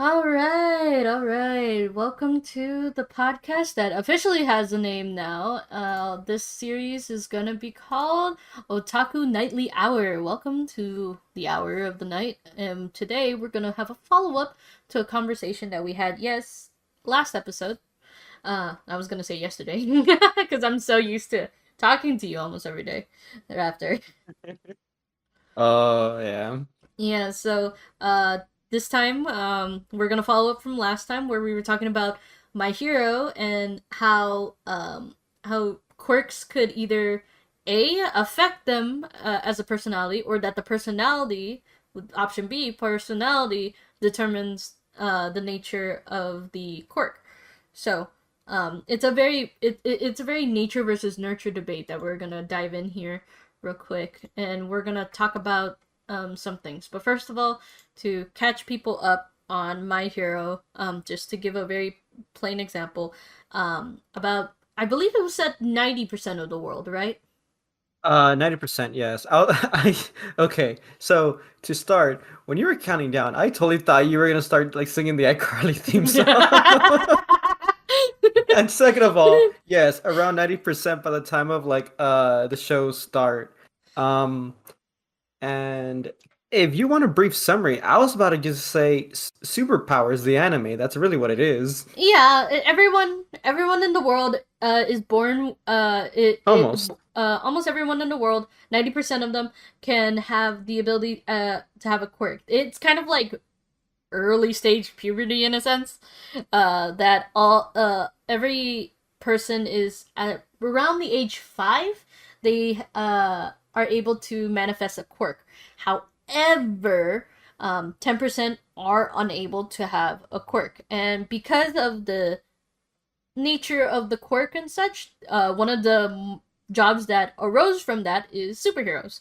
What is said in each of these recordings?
All right, all right. Welcome to the podcast that officially has a name now. This series is gonna be called Otaku Nightly Hour. Welcome to the hour of the night. And today we're gonna have a follow up to a conversation that we had, yes, last episode. I was gonna say yesterday because I'm so used to talking to you almost every day thereafter. Oh, yeah. Yeah, so this time we're gonna follow up from last time where we were talking about my hero and how quirks could either A affect them as a personality, or that the personality, with option B, personality determines the nature of the quirk. So it's a very nature versus nurture debate that we're gonna dive in here real quick, and we're gonna talk about some things. But first of all, to catch people up on My Hero, just to give a very plain example, about I believe it was at 90% of the world, right? 90%, yes. Okay. So to start, when you were counting down, I totally thought you were gonna start like singing the iCarly theme song. And second of all, yes, around 90% by the time of like the show start. Um, and if you want a brief summary, I was about to just say Superpowers, the anime. That's really what it is. Yeah, everyone in the world is born Almost. almost everyone in the world, 90% of them can have the ability to have a quirk. It's kind of like early stage puberty in a sense, that all every person is at around the age 5, they are able to manifest a quirk. However, 10% are unable to have a quirk, and because of the nature of the quirk and such, one of the jobs that arose from that is superheroes.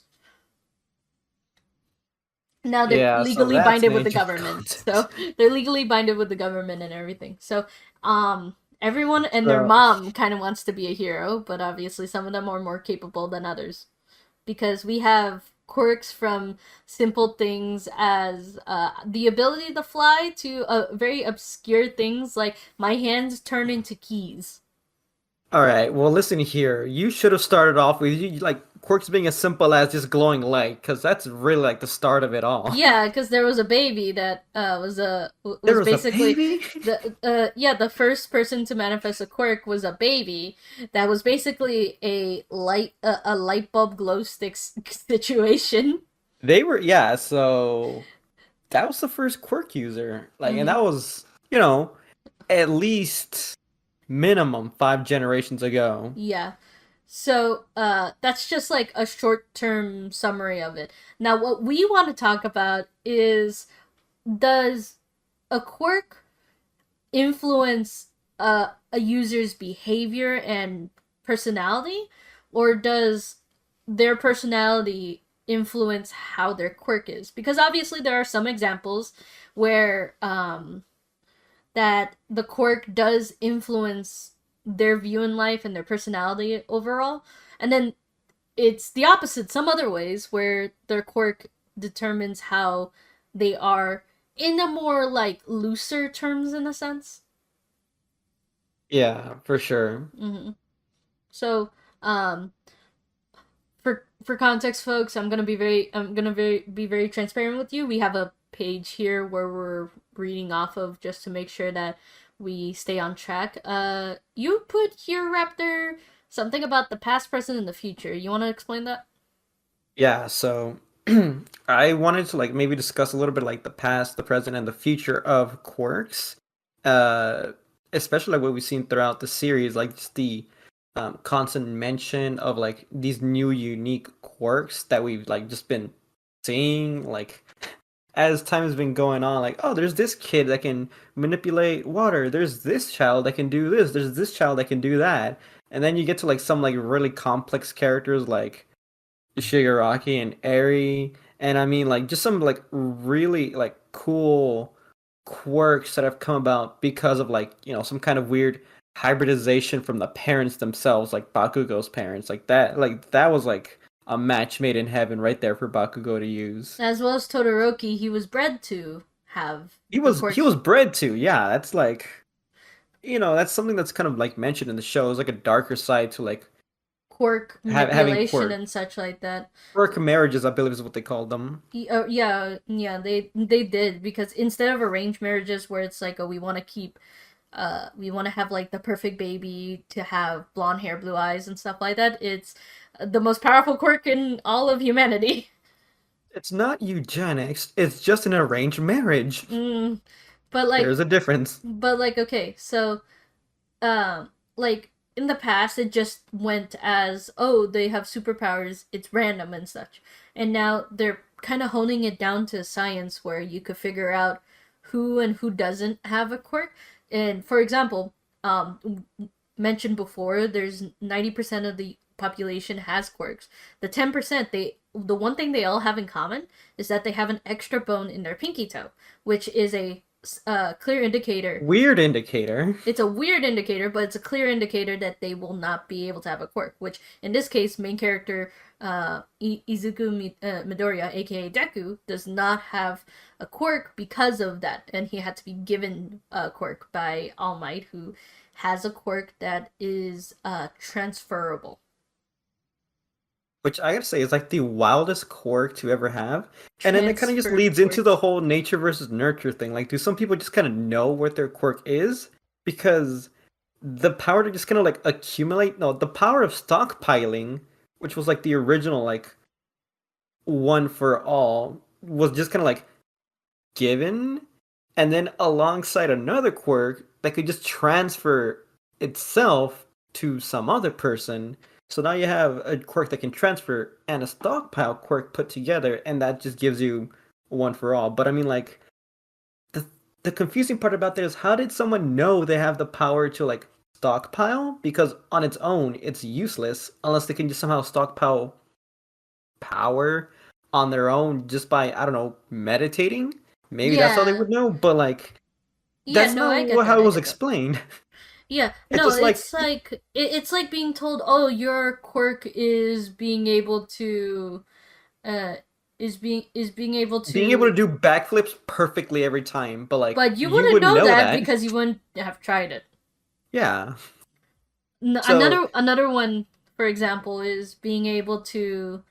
Now they're Yeah, so legally that's binded with the major government. content. So they're legally binded with the government and everything. So everyone and their So mom kind of wants to be a hero, but obviously some of them are more capable than others, because we have quirks from simple things as the ability to fly to very obscure things like my hands turn into keys. all right, well, listen here. You should have started off with like quirks being as simple as just glowing light, because that's really like the start of it all. Yeah, because there was a baby that There was was a basically baby. the first person to manifest a quirk was a baby that was basically a light bulb glow stick situation. They were, yeah. So that was the first quirk user, like, and Hmm. that was, you know, at least minimum 5 generations ago. Yeah. So that's just like a short term summary of it. Now what we want to talk about is, does a quirk influence a user's behavior and personality, or does their personality influence how their quirk is? Because obviously there are some examples where that the quirk does influence their view in life and their personality overall, and then it's the opposite some other ways where their quirk determines how they are in a more like looser terms in a sense. Yeah, for sure. Mm-hmm. So, um, for context, folks, I'm gonna be very transparent with you. We have a page here where we're reading off of just to make sure that we stay on track. You put here, Raptor, something about the past, present, and the future. You want to explain that? Yeah, so I wanted to like maybe discuss a little bit like the past, the present, and the future of quirks. Uh, Especially like what we've seen throughout the series, like just the constant mention of like these new unique quirks that we've like just been seeing like as time has been going on, like, oh, there's this kid that can manipulate water, there's this child that can do this, there's this child that can do that. And then you get to like some like really complex characters like Shigaraki and Eri, and I mean like just some like really like cool quirks that have come about because of like, some kind of weird hybridization from the parents themselves, like Bakugo's parents. Like that was like a match made in heaven right there for Bakugo to use. As well as Todoroki, he was bred to have He the was he quirks. was bred to, yeah. That's like, that's something that's kind of like mentioned in the show. It's like a darker side to like Quirk having manipulation quirk. and such like that. Quirk marriages, I believe, is what they called them. Yeah, they did because instead of arranged marriages where it's like, oh, we want to have like the perfect baby to have blonde hair, blue eyes, and stuff like that. It's the most powerful quirk in all of humanity. It's not eugenics. It's just an arranged marriage. Mm, but like, There's a difference. okay, so like in the past it just went as, oh, they have superpowers, it's random and such, and now they're kind of honing it down to science where you could figure out who and who doesn't have a quirk. And for example, mentioned before, there's 90% of the population has quirks. The 10%, the one thing they all have in common is that they have an extra bone in their pinky toe, which is a clear indicator. Weird indicator. It's a weird indicator, but it's a clear indicator that they will not be able to have a quirk. Which, in this case, main character Izuku Midoriya, aka Deku, does not have a quirk because of that, and he had to be given a quirk by All Might, who has a quirk that is transferable. Which I gotta say is like the wildest quirk to ever have. And then it kind of just Transfer leads into the quirks. whole nature versus nurture thing. Like, do some people just kind of know what their quirk is? Because the power to just kind of like accumulate, no, the power of stockpiling, which was like the original, like, one for all, was just kind of like given. And then alongside another quirk that could just transfer itself to some other person. So now you have a quirk that can transfer and a stockpile quirk put together, and that just gives you one for all. But I mean, like, the the confusing part about that is how did someone know they have the power to like stockpile? Because on its own, it's useless unless they can just somehow stockpile power on their own just by, I don't know, meditating. Maybe that's how they Yeah, would know, but like yeah, that's no, not I get how that. it I was get that. explained. Yeah, It's no, just like it's like it's like being told, "Oh, your quirk is being able to uh is being able being able to to," do backflips perfectly every time, but like but you you wouldn't wouldn't know know that that. because you wouldn't have tried it. Yeah. So Another one, for example, is being able to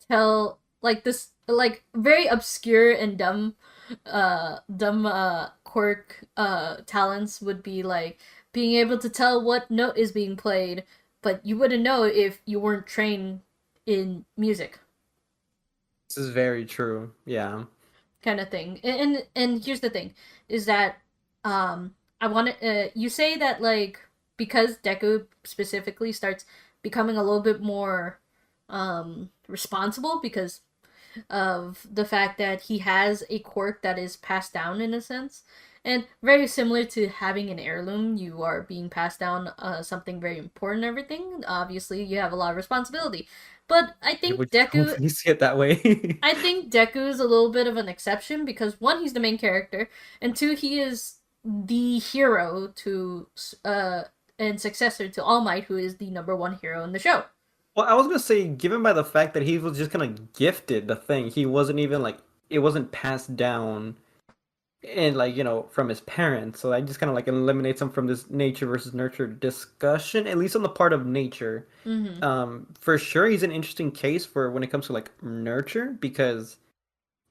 tell like this like very obscure and dumb quirk talents would be like being able to tell what note is being played, but you wouldn't know if you weren't trained in music, this is very true. Yeah. kind of thing. And here's the thing is that I want to you say that like because Deku specifically starts becoming a little bit more responsible because of the fact that he has a quirk that is passed down in a sense. And very similar to having an heirloom, you are being passed down something very important and everything. Obviously, you have a lot of responsibility. But People just don't really see it that way. I think Deku is a little bit of an exception because one, he's the main character, and two, he is the hero to and successor to All Might, who is the number one hero in the show. Well, I was gonna say, given by the fact that he was just kind of gifted the thing, he wasn't even like it wasn't passed down and like from his parents. So I just kind of like eliminates him from this nature versus nurture discussion, at least on the part of nature. Mm-hmm. For sure, he's an interesting case for when it comes to like nurture because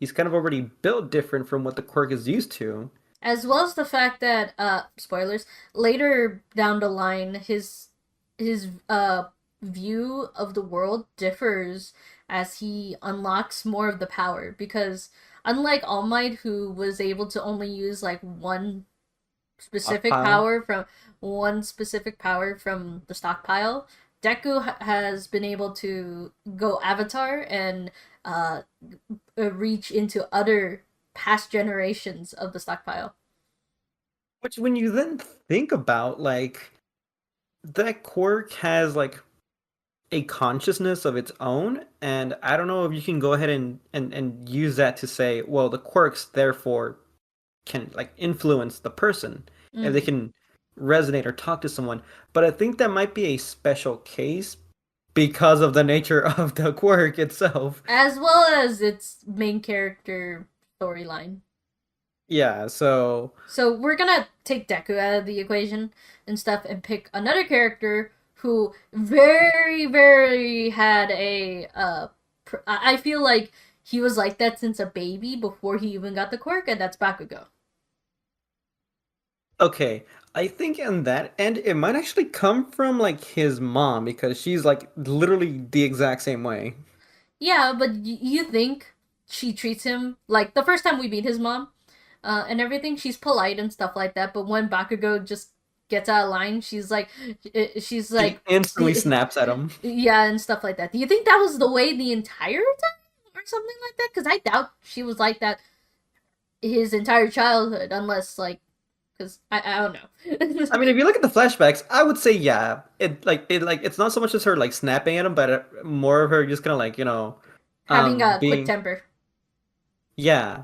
he's kind of already built different from what the quirk is used to. As well as the fact that spoilers, later down the line his view of the world differs as he unlocks more of the power because unlike All Might who was able to only use like Stockpile. one specific power from the stockpile, Deku has been able to go Avatar and uh, reach into other past generations of the stockpile. Which, when you then think about like that quirk has like a consciousness of its own, and I don't know if you can go ahead and use that to say, well, the quirks therefore can like influence the person if they Mm-hmm. can resonate or talk to someone. But I think that might be a special case because of the nature of the quirk itself. As well as its main character storyline. Yeah, so So we're gonna take Deku out of the equation and stuff and pick another character who very had a I feel like he was like that since a baby before he even got the quirk, and that's Bakugo. okay, I think in that end it might actually come from like his mom because she's like literally the exact same way. Yeah, but you think she treats him like the first time we meet his mom, and everything. She's polite and stuff like that. But when Bakugo just gets out of line, she's She like, instantly snaps at him. yeah, and stuff like that. Do you think that was the way the entire time, or something like that? Because I doubt she was like that his entire childhood, unless like, because I don't know. I mean, if you look at the flashbacks, I would say yeah. It it's not so much as her like snapping at him, but more of her just kind of like Having a quick being temper. yeah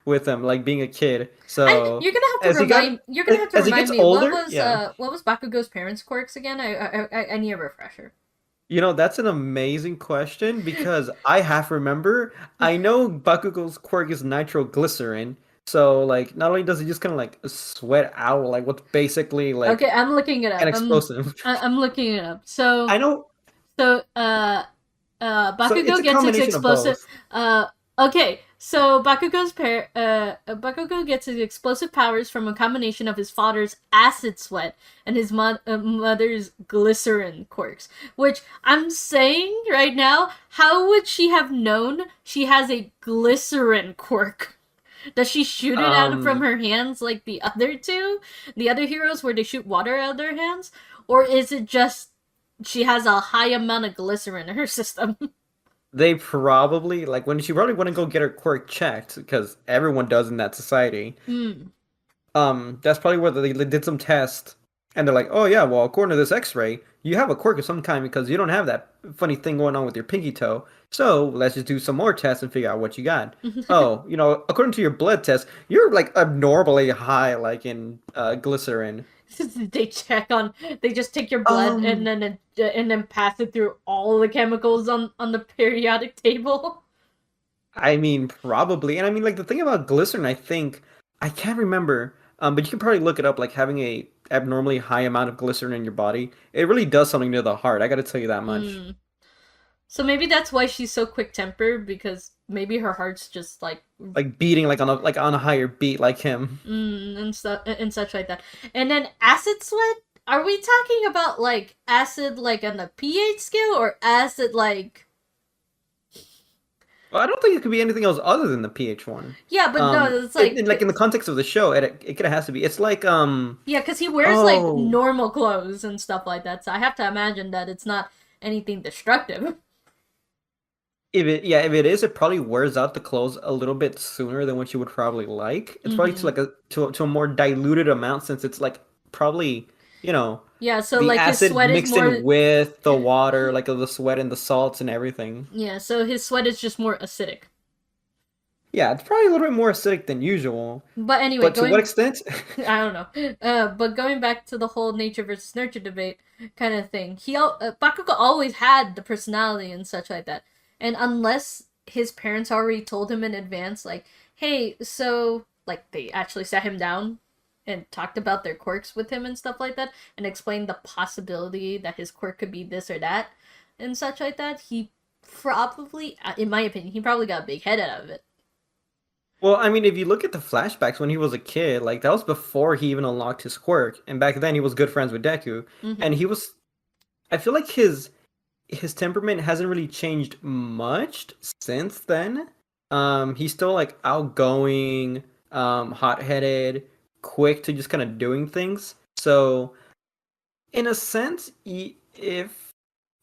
with him like being a kid. I So you're gonna have to remind you're gonna have to as he remind gets me older, yeah. what was Bakugo's parents' quirks again? I need a refresher. That's an amazing question because I half remember. I know Bakugo's quirk is nitroglycerin, so like not only does he just kind of like sweat out like what's basically Okay, like I'm looking it an up. explosive. I'm looking it up. I know. So So it's Bakugo a gets his combination of explosive. both. Okay, so Bakugo gets his explosive powers from a combination of his father's acid sweat and his mother's glycerin quirks. Which I'm saying right now, how would she have known she has a glycerin quirk? Does she shoot it out from Um, her hands like the other two, the other heroes, where they shoot water out of their hands, or is it just she has a high amount of glycerin in her system? they probably like when she probably want to go get her quirk checked because everyone does in that society. Hmm. That's probably where they did some tests, and they're like, "Oh yeah, well, according to this X-ray, you have a quirk of some kind because you don't have that funny thing going on with your pinky toe. So let's just do some more tests and figure out what you got. Oh, according to your blood test, you're like abnormally high, like in glycerin. they check on. They just take your blood Um, and then pass it through all the chemicals on the periodic table. I mean, probably, and I mean, like the thing about glycerin, I think I can't remember, but you can probably look it up. Like having a abnormally high amount of glycerin in your body, it really does something to the heart. I got to tell you that much. Hmm. So maybe that's why she's so quick tempered, because maybe her heart's just like Like beating like on a higher beat like him. and stuff and such like that. And then acid sweat. Are we talking about like acid like on the pH scale, or acid like? Well, I don't think it could be anything else other than the pH one. Yeah, but no, it's like Like in the context of the show, it kind of has to be. It's like yeah, because he wears like oh, normal clothes and stuff like that. So I have to imagine that it's not anything destructive. if it is, it probably wears out the clothes a little bit sooner than what you would probably like. It's probably to Mm-hmm. like to a more diluted amount since it's like probably Yeah, so the like his acid sweat is mixed in more. with the water, like of the sweat and the salts and everything. Yeah, so his sweat is just more acidic. Yeah, it's probably a little bit more acidic than usual. But anyway, But to what going extent? I don't know. But going back to the whole nature versus nurture debate kind of thing, Bakugo always had the personality and such like that, and unless his parents already told him in advance, like, hey, so like they actually sat him down and talked about their quirks with him and stuff like that, and explained the possibility that his quirk could be this or that, and such like that, he probably, in my opinion, he probably got a big head out of it. Well, I mean, if you look at the flashbacks when he was a kid, like that was before he even unlocked his quirk, and back then he was good friends with Deku, and Mm-hmm. he was. I feel like his temperament hasn't really changed much since then. He's still like outgoing, hot-headed, quick to just kind of doing things. So, in a sense, if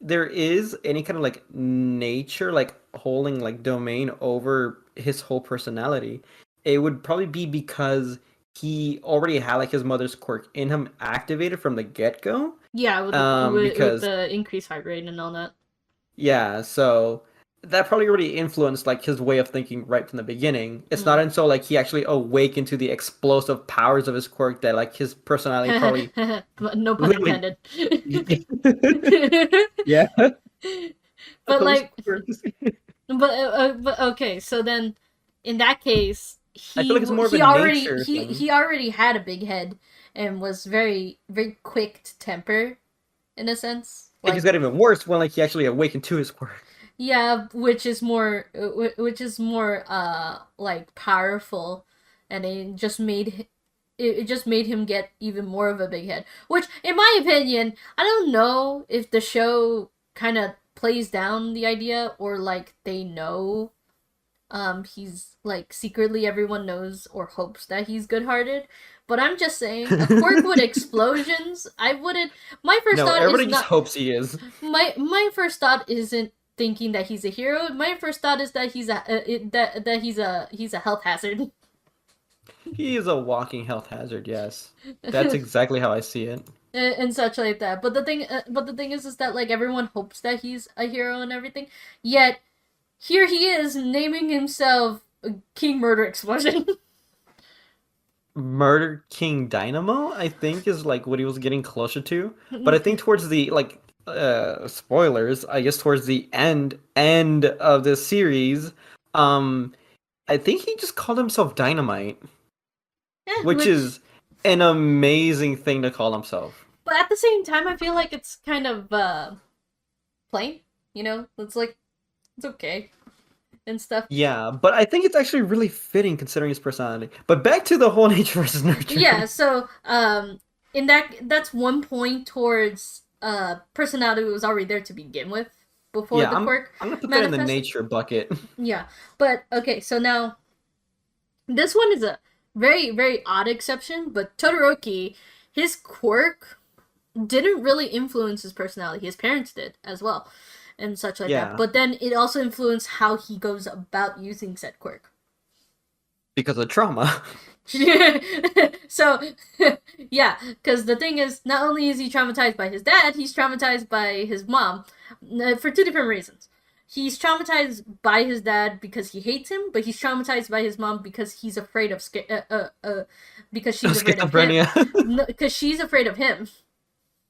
there is any kind of like nature, like holding like domain over his whole personality, it would probably be because he already had like his mother's quirk in him activated from the get-go. Yeah, with Because the increased heart rate and all that. yeah, so that probably already influenced like his way of thinking right from the beginning. It's not Mm. until like he actually awakened to the explosive powers of his quirk that like his personality probably No pun literally intended. yeah, But those like, quirks. but okay. So then, in that case, I feel like it's more of a nature thing. he already had a big head and was very very quick to temper in a sense. It just Like got even worse when like he actually awakened to his quirk. yeah, which is more like powerful, and it just made him get even more of a big head. Which, in my opinion, I don't know if the show kind of plays down the idea or like they know he's like secretly everyone knows or hopes that he's good-hearted. But I'm just saying, a quirk with explosions, I wouldn't. My first No, thought is everybody just not. hopes he is. My first thought isn't thinking that he's a hero. My first thought is that he's a health hazard. He is a walking health hazard. Yes, that's exactly how I see it. And such like that. But the thing is that like everyone hopes that he's a hero and everything. Yet here he is naming himself King Murder Explosion. Murder King Dynamo, I think, is like what he was getting closer to. But I think towards the like spoilers, I guess towards the end of the series, um I think he just called himself Dynamite, Yeah, which which is an amazing thing to call himself. but at the same time I feel like it's kind of plain, you know? It's like it's okay and stuff. Yeah, but I think it's actually really fitting considering his personality. But back to the whole nature versus Yeah, nurture. so in that's one point towards personality was already there to begin with before Yeah, the quirk I'm gonna put that in the manifested. nature bucket. Yeah. But okay, so now this one is a very very odd exception, but Todoroki, his quirk didn't really influence his personality. His parents did as well and such like that. Yeah, But then it also influenced how he goes about using said quirk. because of trauma. So yeah, because the thing is, not only is he traumatized by his dad, he's traumatized by his mom for two different reasons. He's traumatized by his dad because he hates him, but he's traumatized by his mom because he's afraid of because she's afraid of him. Schizophrenia. No, because she's afraid of him.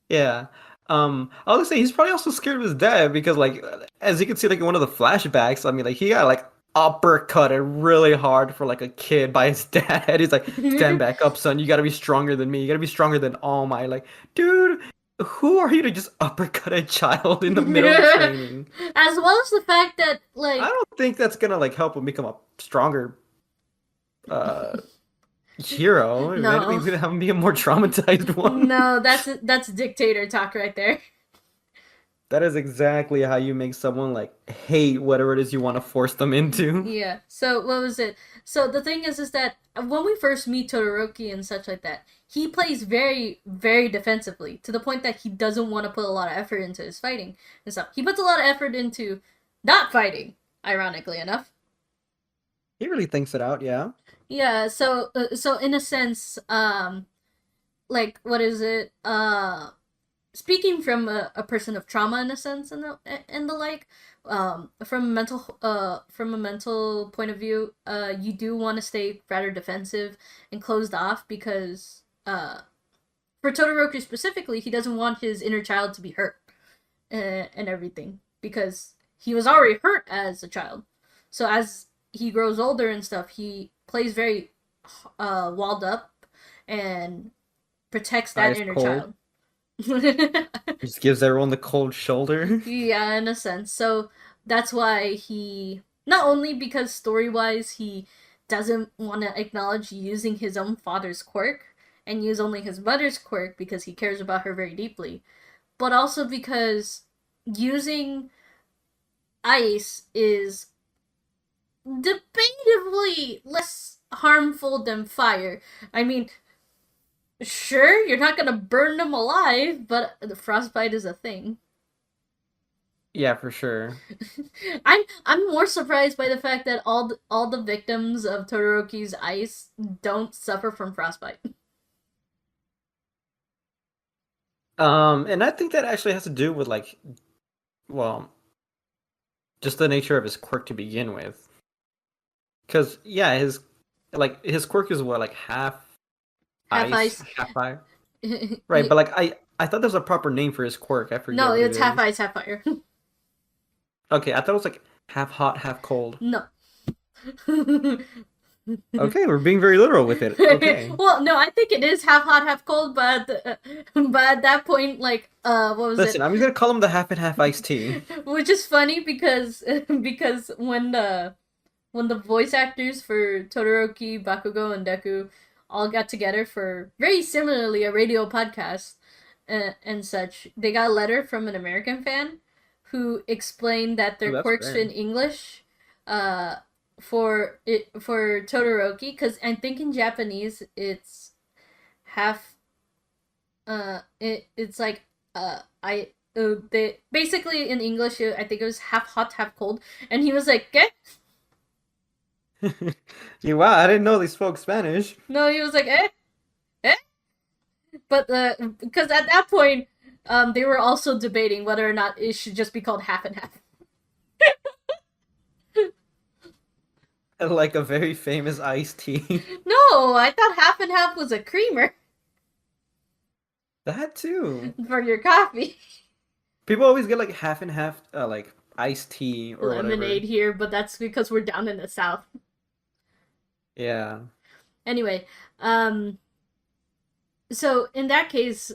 Yeah. I would say he's probably also scared of his dad because, like, as you can see, like in one of the flashbacks, I mean, like he got like uppercutted really hard for like a kid by his dad. He's like, "Stand back up, son. You got to be stronger than me. You got to be stronger than All Might." Like, dude, who are you to just uppercut a child in the middle of training? As well as the fact that I like don't think that's gonna like help him become a stronger uh hero. If anything, no, it's gonna have him be a more traumatized one. no, that's dictator talk right there. That is exactly how you make someone like hate whatever it is you want to force them into. Yeah. So what was it? So the thing is that when we first meet Todoroki and such like that, he plays very, very defensively to the point that he doesn't want to put a lot of effort into his fighting and stuff. He puts a lot of effort into not fighting, ironically enough. He really thinks it out, yeah. Yeah. So in a sense, like what is it? Speaking from a person of trauma in a sense and the like, from a mental point of view, you do want to stay rather defensive and closed off because for Todoroki specifically, he doesn't want his inner child to be hurt and everything because he was already hurt as a child. So as he grows older and stuff, he plays very walled up and protects that Ice inner cold. child. Just gives everyone the cold shoulder. Yeah, in a sense. So that's why he not only because story wise he doesn't want to acknowledge using his own father's quirk and use only his mother's quirk because he cares about her very deeply, but also because using ice is debatably less harmful than fire. I mean, sure, you're not gonna burn them alive, but the frostbite is a thing. Yeah, for sure. I'm more surprised by the fact that all the victims of Todoroki's ice don't suffer from frostbite. And I think that actually has to do with like, well, just the nature of his quirk to begin with. Because yeah, his quirk is what like half Half ice, ice. half fire. Right, but like I thought there's a proper name for his quirk. I forget No, what it it's half is. ice, half fire. Okay, I thought it was like half hot, half cold. No. Okay, we're being very literal with it. Okay. Well, no, I think it is half hot, half cold, but but at that point, like, what was it? Listen, I'm just gonna call him the half and half iced tea. Which is funny because because when the voice actors for Todoroki, Bakugo, and Deku all got together for very similarly a radio podcast and such, they got a letter from an American fan who explained that Ooh, their that's quirks rare. in English uh, for Todoroki, because I think in Japanese it's half it's like they basically in English I think it was half hot half cold, and he was like, "Get." Yeah, wow, I didn't know they spoke Spanish. No, he was like, "Eh, eh." But because at that point, they were also debating whether or not it should just be called half and half. Like a very famous iced tea. No, I thought half and half was a creamer That too. for your coffee. People always get like half and half, like iced tea or Lemonade whatever. here, but that's because we're down in the south. Yeah. Anyway, um, so in that case,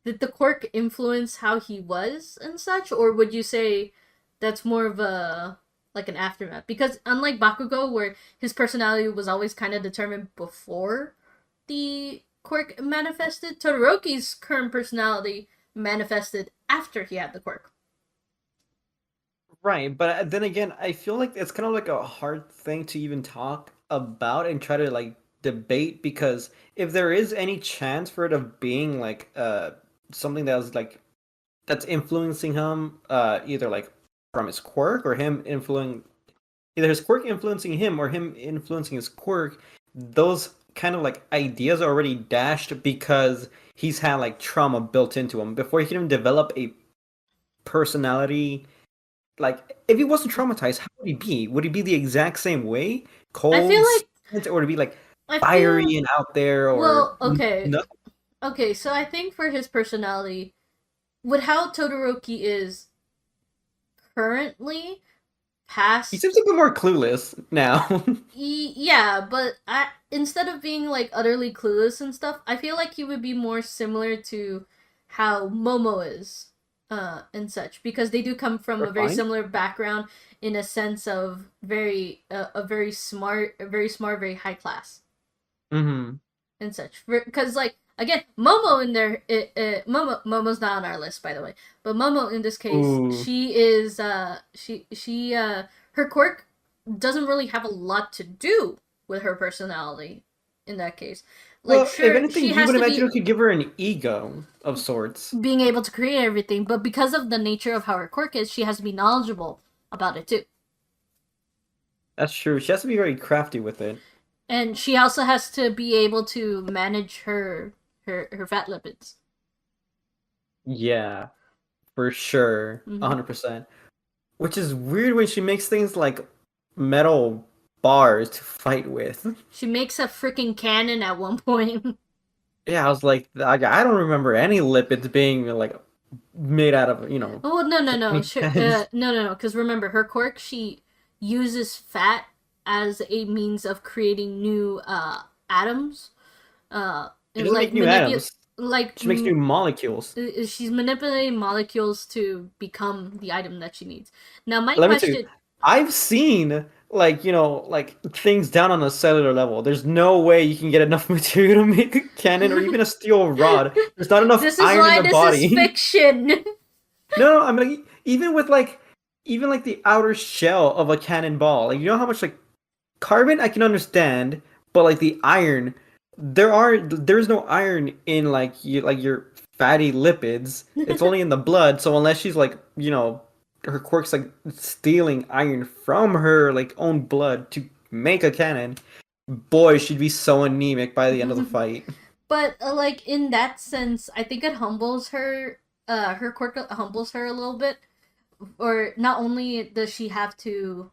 did the quirk influence how he was and such, or would you say that's more of a like an aftermath? Because unlike Bakugo, where his personality was always kind of determined before the quirk manifested, Todoroki's current personality manifested after he had the quirk. Right, but then again, I feel like it's kind of like a hard thing to even talk about and try to like debate because if there is any chance for it of being like something that was like that's influencing him either like from his quirk or him influencing either his quirk influencing him or him influencing his quirk, those kind of like ideas are already dashed because he's had like trauma built into him before he can even develop a personality. Like, if he wasn't traumatized, how would he be? Would he be the exact same way? I feel Cold, like or would he be like I feel fiery and out there, or well, okay, no? okay. So I think for his personality, with how Todoroki is currently He past seems a bit more clueless now. yeah, but instead of being like utterly clueless and stuff, I feel like he would be more similar to how Momo is, and such, because they do come from a very Refined? similar background in a sense of very a very smart, very high class Mm-hmm. and such. Because like again, Momo in there, Momo's not on our list by the way, but Momo in this case, Ooh. she is her quirk doesn't really have a lot to do with her personality. In that case, like Well, if sure anything, she you has would to imagine be it could give her an ego of sorts. being able to create everything, but because of the nature of how her quirk is, she has to be knowledgeable about it too. That's true. She has to be very crafty with it. And she also has to be able to manage her fat lipids. Yeah, for sure. Mm-hmm. 100%. Which is weird when she makes things like metal bars to fight with. She makes a freaking cannon at one point. Yeah, I was like, I don't remember any lipids being like made out of, Oh no no no tiny sure, pens. no. Because remember her quirk, she uses fat as a means of creating new atoms. She And doesn't like make new manipulate atoms. like She makes new molecules. she's manipulating molecules to become the item that she needs. Now my Let me tell you, question. I've seen like, like things down on a cellular level. There's no way you can get enough material to make a cannon or even a steel rod. There's not enough This is iron in why the this is body. fiction. No, I mean like, even like the outer shell of a cannonball. Like you know how much like carbon I can understand, but like the iron, there's no iron in like your fatty lipids. It's only in the blood. So unless she's like her quirk's like stealing iron from her like own blood to make a cannon, boy, she'd be so anemic by the end of the fight. But like in that sense, I think it humbles her. Her quirk humbles her a little bit. Or not only does she have to,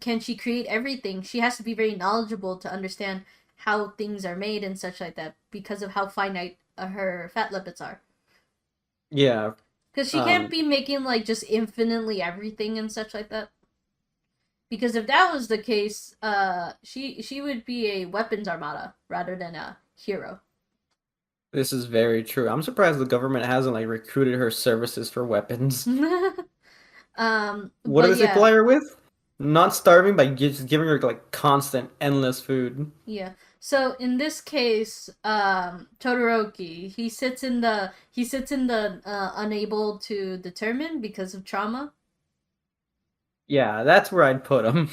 can she create everything? She has to be very knowledgeable to understand how things are made and such like that because of how finite her fat lipids are. Yeah. Because she can't Um. be making like just infinitely everything and such like that. Because if that was the case, she would be a weapons armada rather than a hero. This is very true. I'm surprised the government hasn't like recruited her services for weapons. What But do they yeah, supply her with? Not starving by just giving her like constant, endless food. yeah. So in this case, Todoroki, he sits in the unable to determine because of trauma. Yeah, that's where I'd put him.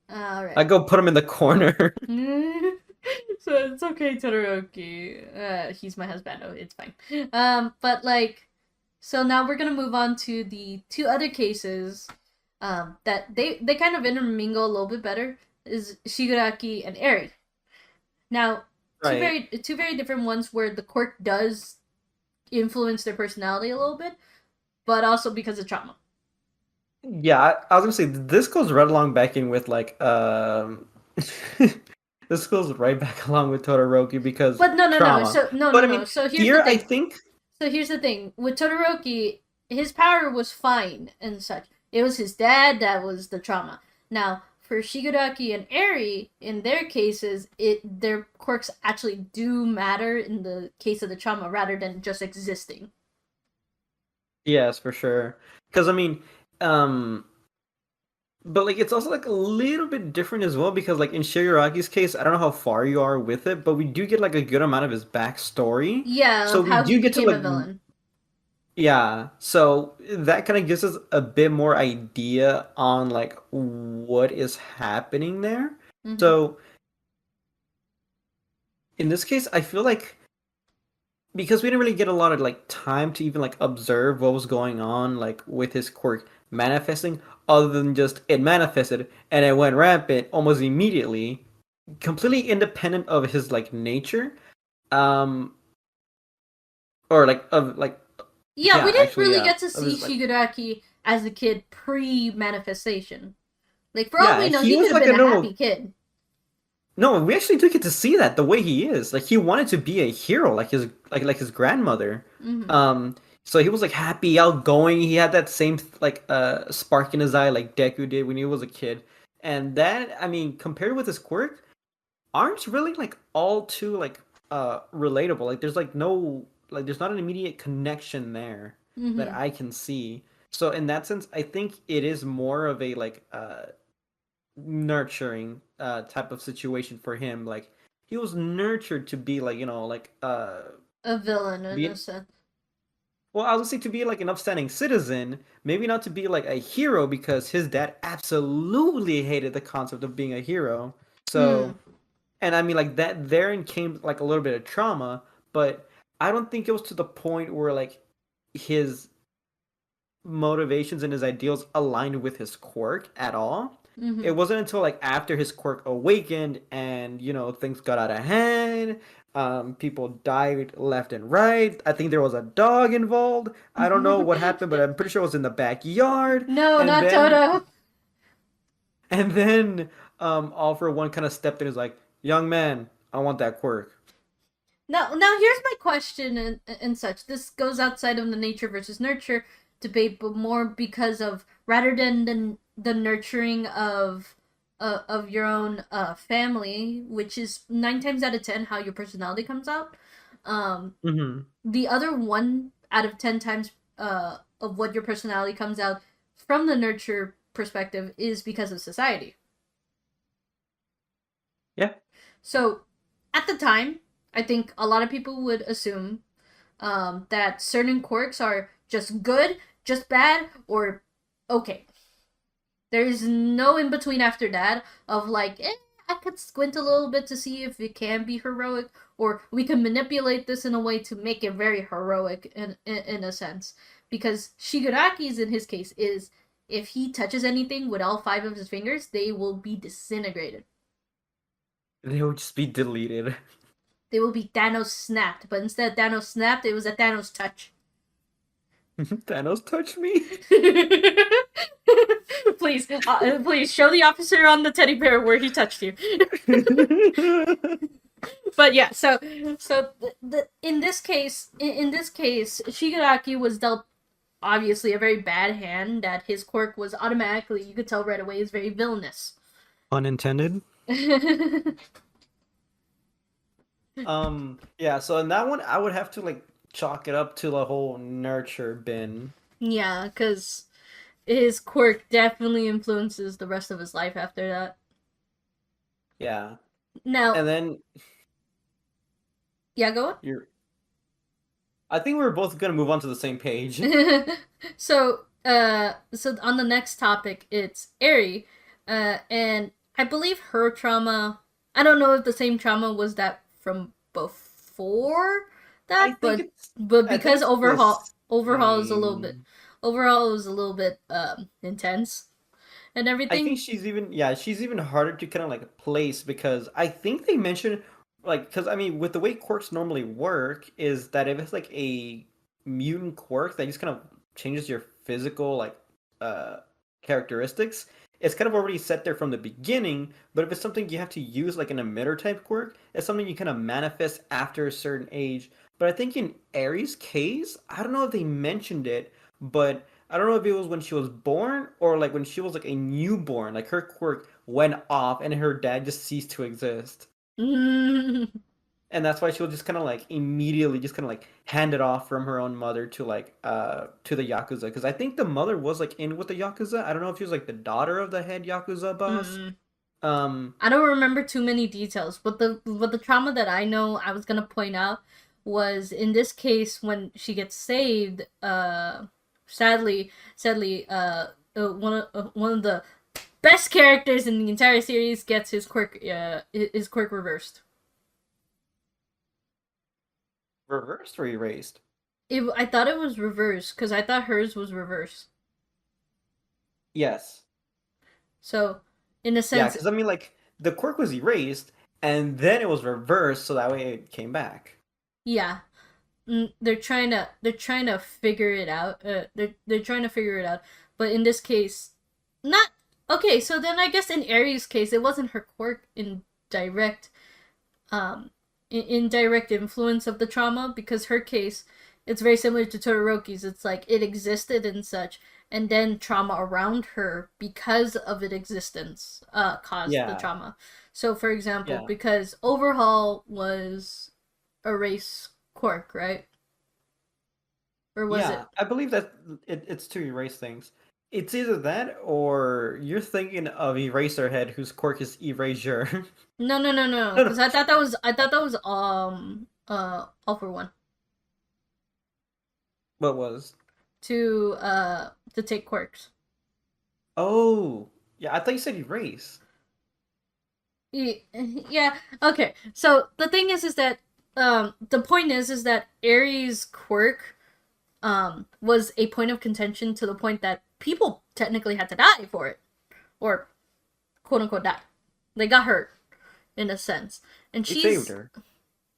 All right. I'd go put him in the corner. So it's okay, Todoroki. He's my husband. Oh, it's fine. But like, so now we're gonna move on to the two other cases, that they kind of intermingle a little bit better. Is Shigaraki and Eri. Now, Right. two very different ones where the quirk does influence their personality a little bit, but also because of trauma. Yeah, I was gonna say this goes right along back in with like this goes right back along with Todoroki because But no. trauma. So But I mean, So here's the here I thing. think So here's the thing with Todoroki, his power was fine and such. It was his dad that was the trauma. Now, for Shigaraki and Eri, in their cases, their quirks actually do matter in the case of the trauma rather than just existing. yes, for sure. Because I mean, um, but like it's also like a little bit different as well because like in Shigaraki's case, I don't know how far you are with it, but we do get like a good amount of his backstory. Yeah, So of we how he do get to became like a villain. yeah, so that kind of gives us a bit more idea on like what is happening there. Mm-hmm. So in this case, I feel like because we didn't really get a lot of like time to even like observe what was going on like with his quirk manifesting, other than just it manifested and it went rampant almost immediately, completely independent of his like nature, um, or like of like Yeah, yeah, we didn't actually really yeah, get to of see his like Shigaraki as a kid pre manifestation. Like, for all yeah, we know, he he could was have like been a a happy normal. kid. No, we actually do get to see that the way he is. Like he wanted to be a hero, like his grandmother. Mm-hmm. Um, so he was like happy, outgoing. He had that same like spark in his eye like Deku did when he was a kid. And that, I mean, compared with his quirk, aren't really like all too like relatable. Like there's like no like there's not an immediate connection there that Mm-hmm. I can see. So in that sense, I think it is more of a like nurturing type of situation for him. Like he was nurtured to be like like A villain in a be sense. well, I was gonna say to be like an upstanding citizen, maybe not to be like a hero because his dad absolutely hated the concept of being a hero. Mm. So, and I mean like that therein came like a little bit of trauma, but I don't think it was to the point where like his motivations and his ideals aligned with his quirk at all. It Mm-hmm. wasn't until like after his quirk awakened and things got out of hand. People died left and right. I think there was a dog involved. I don't know what happened, but I'm pretty sure it was in the backyard. No, And not then Toto. and then All For One kind of stepped in and was like, young man, I want that quirk. Now here's my question and such. This goes outside of the nature versus nurture debate, but more because of rather than the nurturing of your own family, which is 9 times out of 10 how your personality comes out. Um, Mm-hmm. the other 1 out of 10 times of what your personality comes out from the nurture perspective is because of society. Yeah. So at the time, I think a lot of people would assume that certain quirks are just good, just bad, or okay. There is no in between after that of like, I could squint a little bit to see if it can be heroic, or we can manipulate this in a way to make it very heroic in a sense. Because Shigaraki's in his case is if he touches anything with all 5 of his fingers, they will be disintegrated. They would just be deleted. They will be Thanos snapped, but instead of Thanos snapped, it was a Thanos touch. Thanos touched me. Please show the officer on the teddy bear where he touched you. But yeah, so in this case, Shigaraki was dealt obviously a very bad hand, that his quirk was automatically, you could tell right away, is very villainous. Unintended. Yeah, so in that one I would have to like chalk it up to the whole nurture bin. Yeah, because his quirk definitely influences the rest of his life after that. Yeah. Now, And then yeah, go you're I think we're both gonna move on to the same page. on. So on the next topic, it's Eri, and I believe her trauma. I don't know if the same trauma was that from before I that, think but I think because it's the overhaul is a little bit same. intense and I everything. think she's even yeah, she's even harder to kind of like place because I think they mentioned like because I mean with the way quirks normally work is that if it's like a mutant quirk that just kind of changes your physical like uh characteristics, it's kind of already set there from the beginning. But if it's something you have to use like an emitter type quirk, it's something you kind of manifest after a certain age. But I think in Aries' case, I don't know if they mentioned it, but I don't know if it was when she was born or like when she was like a newborn, like her quirk went off and her dad just ceased to exist. Mm, And that's why she'll just kind of like immediately just kind of like hand it off from her own mother to the yakuza because I think the mother was like in with the yakuza. I don't know if she was like the daughter of the head yakuza boss. mm. Um I don't remember too many details, but the trauma that I know I was gonna point out was in this case when she gets saved. Sadly, one of the best characters in the entire series gets his quirk reversed. reversed or erased. I thought it was reversed because I thought hers was reversed. Yes. So, in a Yeah, sense, because I mean like the quirk was erased and then it was reversed so that way it came back. yeah, they're trying to figure it out. They're trying to figure it out. But in this case, not okay. So then I guess in Aries' case, it wasn't her quirk direct um in direct influence of the trauma, because her case, it's very similar to Todoroki's. It's like it existed and such, and then trauma around her because of its existence caused the Yeah. trauma. So for example, Yeah. because Overhaul was a race quirk, right? Or was Yeah, it? I believe that it's to erase things. It's either that or you're thinking of Eraserhead, whose quirk is erasure. No, no, no, no. No, no. Because I thought that was all for one What was? to take quirks. Oh, yeah. I thought you said erase. Yeah. Okay. So the thing is that the point is that Aries' quirk was a point of contention to the point that people technically had to die for it, or quote unquote die. They got hurt in a sense, and They saved she's her.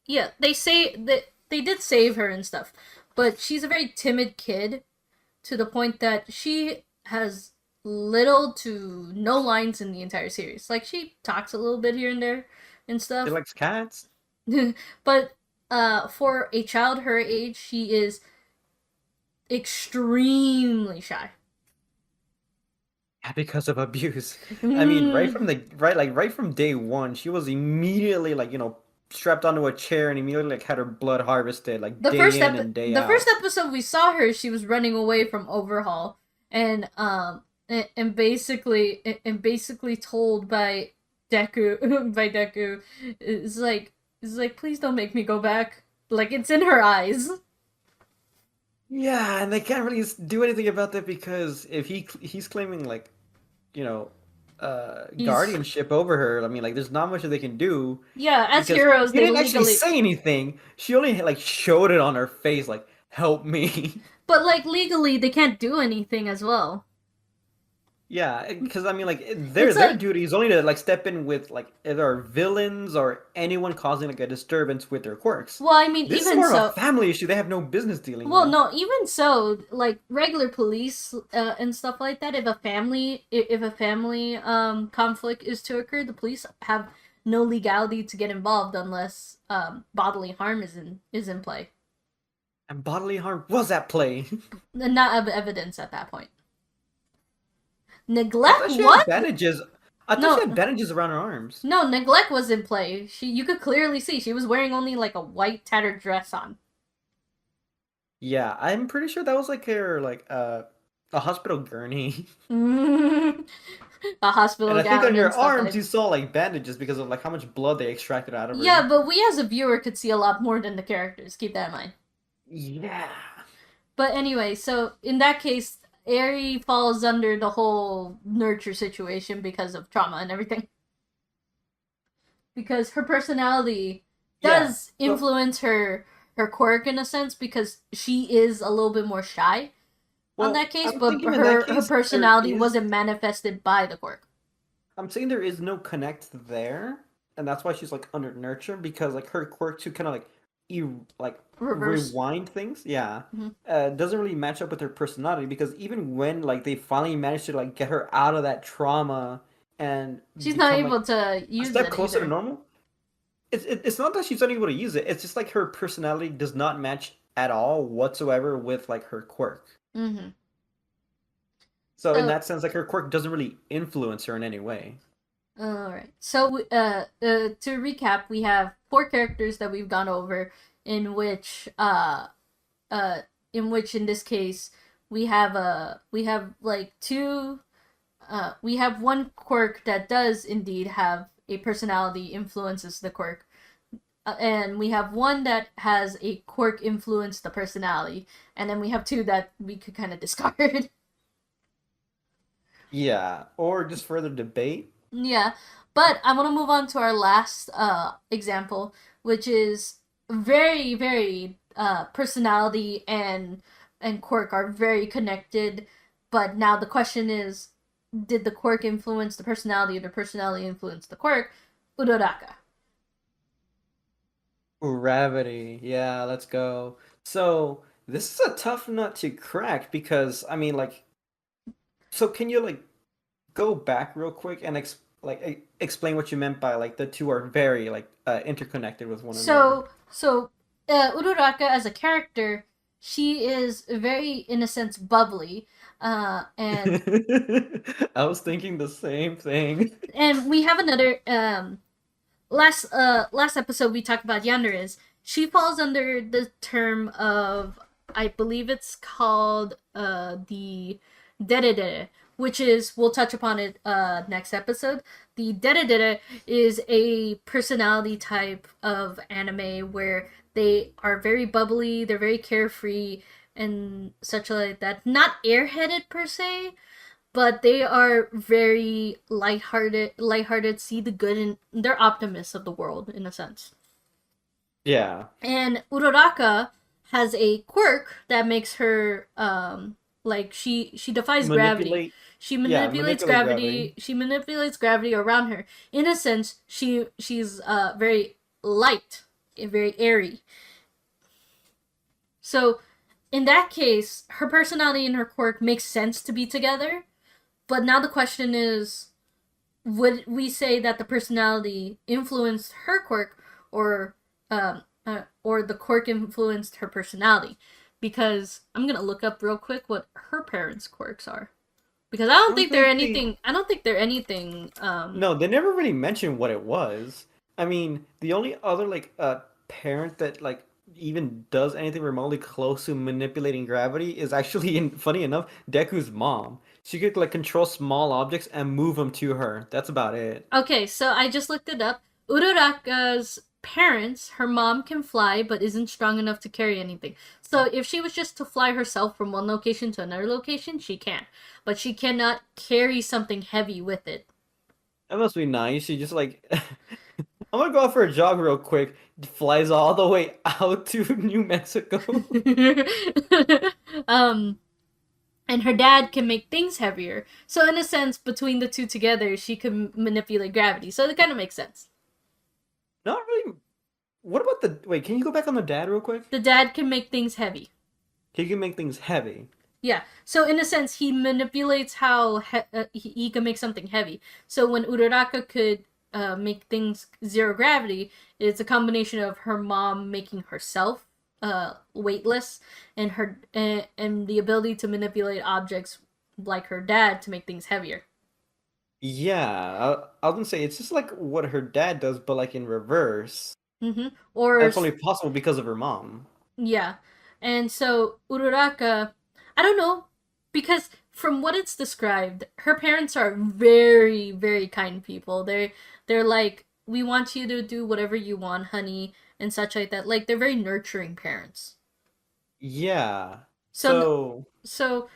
yeah. They say that they did save her and stuff, but she's a very timid kid to the point that she has little to no lines in the entire series. Like she talks a little bit here and there and She stuff. likes cats. But for a child her age, she is extremely shy. Yeah, because of abuse. I mean, Mm. right from day one, she was immediately like strapped onto a chair and immediately like had her blood harvested like day in and day The first out. episode we saw her, she was running away from Overhaul, and basically told by Deku by Deku, it's like please don't make me go back. Like it's in her eyes. Yeah, and they can't really do anything about that because if he's claiming like you know, He's guardianship over her. I mean, like, there's not much that they can do Yeah, as because heroes he they didn't actually legally, say anything. She only like showed it on her face, like, "Help me." but like legally they can't do anything as well. Yeah, because I mean, like, It's their like duty is only to like step in with like either villains or anyone causing like a disturbance with their quirks. well, I mean, This is even more of a so, family issue. They have no business dealing well, with. no, even so, like regular police and stuff like that. If a family conflict is to occur, the police have no legality to get involved unless bodily harm is in play. And bodily harm was at play. Not of evidence at that point. I Neglect? thought she had What? bandages. I thought she No, had bandages around her arms. no, neglect was in play. You could clearly see she was wearing only like a white tattered dress on. Yeah, I'm pretty sure that was like her a hospital gurney. A And hospital I think on gown and her stuff arms like. you saw like bandages because of like how much blood they extracted out of her. Yeah, but we as a viewer could see a lot more than the characters. Keep that in mind. Yeah. But anyway, so in that case, Aerie falls under the whole nurture situation because of trauma and everything. Because her personality Yeah. does So influence her quirk in a sense because she is a little bit more shy on well, that case, I'm but thinking in that her case there personality is wasn't manifested by the quirk. I'm saying there is no connect there, and that's why she's like under nurture because like her quirk to kind of like like Reverse. rewind things, yeah, Mm-hmm. doesn't really match up with her personality because even when like they finally managed to like get her out of that trauma and She's not become like able to a use step it closer to either. normal, it's not that she's unable to use it. It's just like her personality does not match at all whatsoever with like her quirk. Mm-hmm. So in So, that sense, like her quirk doesn't really influence her in any way. all right. So, to recap, we have four characters that we've gone over, in which, uh, in this case, we have like two, we have one quirk that does indeed have a personality influences the quirk, and we have one that has a quirk influence the personality, and then we have two that we could kind of discard. Yeah, or just further debate. Yeah, but I want to move on to our last example, which is very personality and quirk are very connected. But now the question is, did the quirk influence the personality, or the personality influence the quirk? Uraraka. Gravity. Yeah, let's go. So, this is a tough nut to crack because I mean like so can you like go back real quick and explain what you meant by like the two are very like interconnected with one another. Uraraka as a character, she is very, in a sense, bubbly, and I was thinking the same thing. we have another last episode we talked about Yandere's. She falls under the term of, I believe it's called the Deredere, which is, we'll touch upon it next episode. The Deredere is a personality type of anime where they are very bubbly, they're very carefree and such like that. Not airheaded per se, but they are very lighthearted, see the good in, they're optimists of the world in a sense. Yeah. And Uraraka has a quirk that makes her like she defies gravity. Manipulate. Yeah, manipulate gravity. She manipulates gravity around her. In a sense, she's very light, very airy. So in that case, her personality and her quirk makes sense to be together. But now the question is, would we say that the personality influenced her quirk, or or the quirk influenced her personality? Because I'm gonna look up real quick what her parents' quirks are, because I don't think they I don't think they're anything. No, they never really mentioned what it was. I mean, the only other like parent that like even does anything remotely close to manipulating gravity is actually, in funny enough, Deku's mom. She could like control small objects and move them to her. That's about it. Okay, so I just looked it up. Uraraka's parents, her mom can fly but isn't strong enough to carry anything. So if she was just to fly herself from one location to another location, she can. But she cannot carry something heavy with it. That must be nice. She just like I'm gonna go out for a jog real quick. Flies all the way out to New Mexico. um and her dad can make things heavier. So in a sense, between the two together, she can manipulate gravity. So it kind of makes sense. Not really. What about the wait? Can you go back on the dad real quick? The dad can make things heavy. He can make things heavy. Yeah. So in a sense, he manipulates how he can make something heavy. So when Uraraka could make things zero gravity, it's a combination of her mom making herself weightless, and and the ability to manipulate objects like her dad to make things heavier. Yeah, I was gonna say it's just like what her dad does, but like in reverse. Or That's only possible because of her mom. yeah. And so Uraraka, I don't know, because from what it's described, her parents are very, very kind people. They're like, we want you to do whatever you want, honey, and such like that. Like they're very nurturing parents. Yeah. So So